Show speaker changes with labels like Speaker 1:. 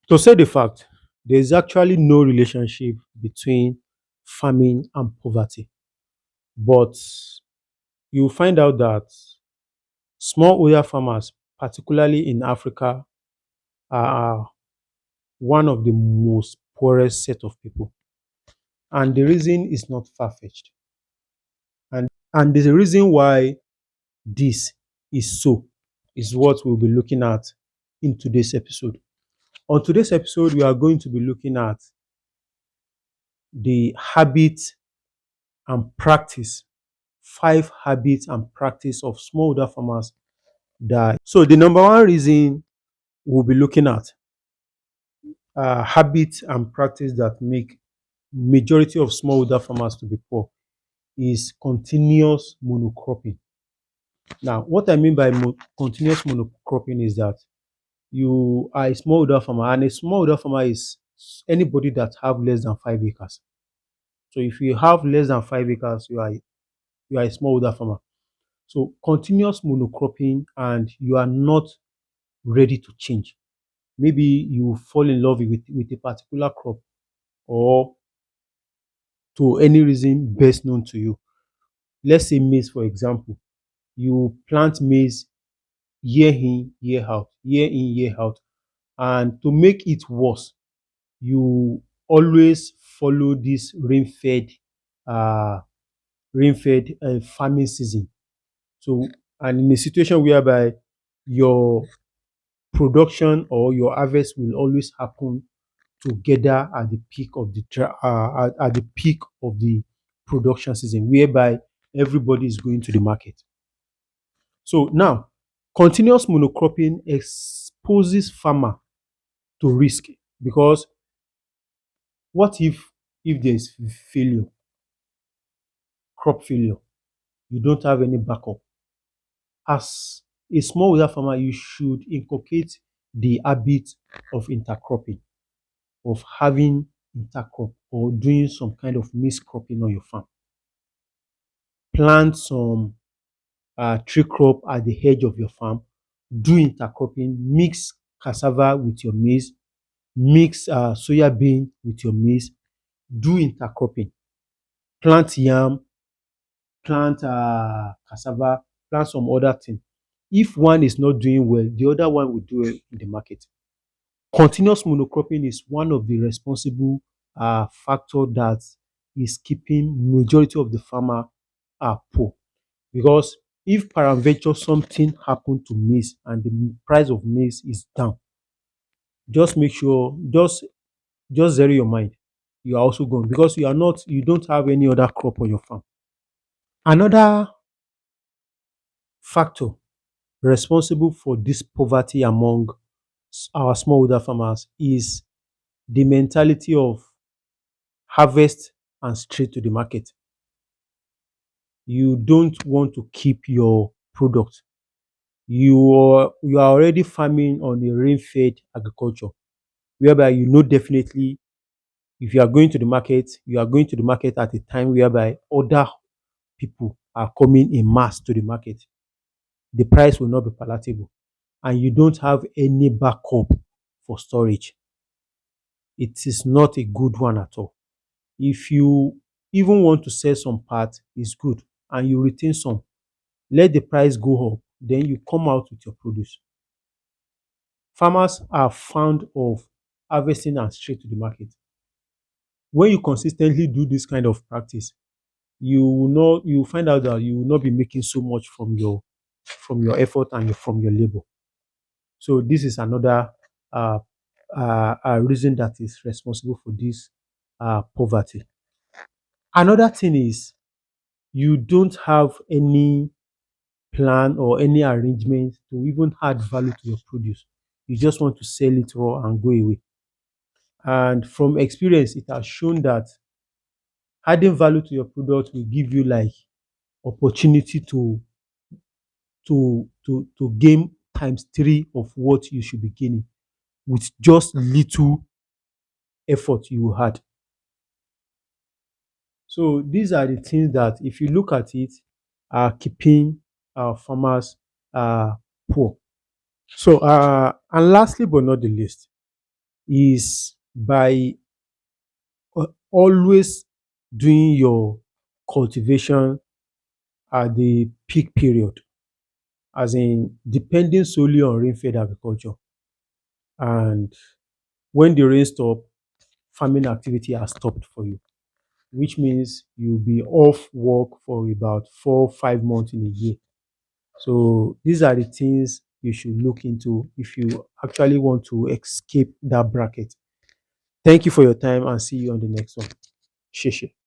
Speaker 1: To say the fact, there is actually no relationship between farming and poverty, but you find out that smallholder farmers, particularly in Africa, are one of the most poorest set of people. And the reason is not far fetched. And the reason why this is so is what we'll be looking at in today's episode. On today's episode, we are going to be looking at the habit and practice, 5 habits and practice of smallholder farmers that. So the number one reason we'll be looking at habits and practice that make majority of smallholder farmers to be poor is continuous monocropping. Now, what I mean by continuous monocropping is that you are a smallholder farmer, and a smallholder farmer is anybody that have less than 5 acres. So if you have less than 5 acres, you are a smallholder farmer. So continuous monocropping, and you are not ready to change. Maybe you fall in love with a particular crop, or to any reason best known to you. Let's say maize, for example. You plant maize year in, year out, year in, year out. And to make it worse, you always follow this uh, rain-fed farming season. So, and in a situation whereby your production or your harvest will always happen together at the peak of at the peak of the production season, whereby everybody is going to the market. So now, continuous monocropping exposes farmer to risk, because what if there is failure, crop failure, you don't have any backup. As a smallholder farmer, you should inculcate the habit of intercropping, of having intercrop or doing some kind of mixed cropping on your farm. Plant some tree crop at the edge of your farm. Do intercropping. Mix cassava with your maize. Mix soya bean with your maize. Do intercropping. Plant yam, plant cassava, plant some other thing. If one is not doing well, the other one will do well in the market. Continuous monocropping is one of the responsible factor that is keeping majority of the farmer poor. Because if peradventure something happen to maize and the price of maize is down, just make sure, just zero your mind. You are also gone, because you don't have any other crop on your farm. Another factor responsible for this poverty among our smallholder farmers is the mentality of harvest and straight to the market. You don't want to keep your product. You are already farming on a rain-fed agriculture, whereby you know definitely if you are going to the market, you are going to the market at a time whereby other people are coming in mass to the market. The price will not be palatable, and you don't have any backup for storage. It is not a good one at all. If you even want to sell some parts, it's good, and you retain some. Let the price go up, then you come out with your produce. Farmers are fond of harvesting and straight to the market. When you consistently do this kind of practice, you will find out that you will not be making so much from your effort and from your labor. So this is another uh, reason that is responsible for this poverty. Another thing is you don't have any plan or any arrangement to even add value to your produce. You just want to sell it raw and go away. And from experience, it has shown that adding value to your product will give you like opportunity to gain times three of what you should be gaining with just little effort you had. So these are the things that, if you look at it, are keeping our farmers poor. So and lastly but not the least, is by always doing your cultivation at the peak period, as in depending solely on rain-fed agriculture. And when the rain stop, farming activity has stopped for you, which means you'll be off work for about 4 5 months in a year. So these are the things you should look into if you actually want to escape that bracket. Thank you for your time and see you on the next one. Sheshe.